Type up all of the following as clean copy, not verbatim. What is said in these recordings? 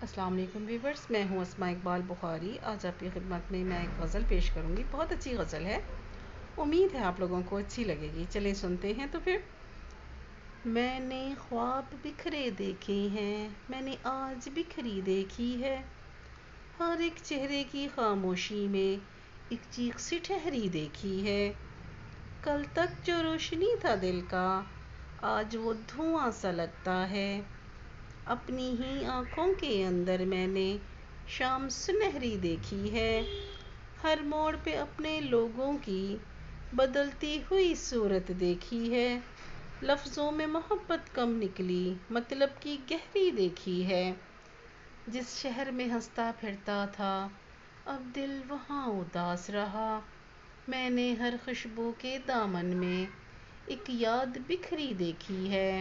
السلام علیکم ویورز، میں ہوں اسماء اقبال بخاری۔ آج آپ کی خدمت میں ایک غزل پیش کروں گی۔ بہت اچھی غزل ہے، امید ہے آپ لوگوں کو اچھی لگے گی۔ چلیں سنتے ہیں تو پھر۔ میں نے خواب بکھرے دیکھے ہیں، میں نے آج بکھری دیکھی ہے، ہر ایک چہرے کی خاموشی میں ایک چیخ سی ٹھہری دیکھی ہے۔ کل تک جو روشنی تھا دل کا، آج وہ دھواں سا لگتا ہے۔ اپنی ہی آنکھوں کے اندر میں نے شام سنہری دیکھی ہے، ہر موڑ پہ اپنے لوگوں کی بدلتی ہوئی صورت دیکھی ہے۔ لفظوں میں محبت کم نکلی، مطلب کی گہری دیکھی ہے۔ جس شہر میں ہنستا پھرتا تھا، اب دل وہاں اداس رہا۔ میں نے ہر خوشبو کے دامن میں ایک یاد بکھری دیکھی ہے۔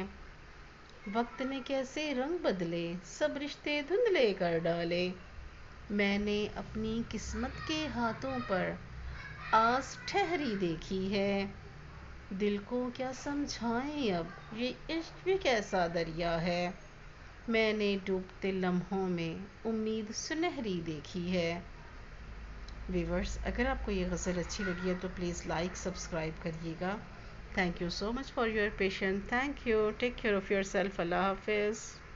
وقت نے کیسے رنگ بدلے، سب رشتے دھندلے کر ڈالے۔ میں نے اپنی قسمت کے ہاتھوں پر آس ٹھہری دیکھی ہے۔ دل کو کیا سمجھائیں اب، یہ عشق بھی کیسا دریا ہے۔ میں نے ڈوبتے لمحوں میں امید سنہری دیکھی ہے۔ ویورز، اگر آپ کو یہ غزل اچھی لگی ہے تو پلیز لائک سبسکرائب کریے گا۔ Thank you so much for your patience. Thank you, take care of yourself. اللہ حافظ۔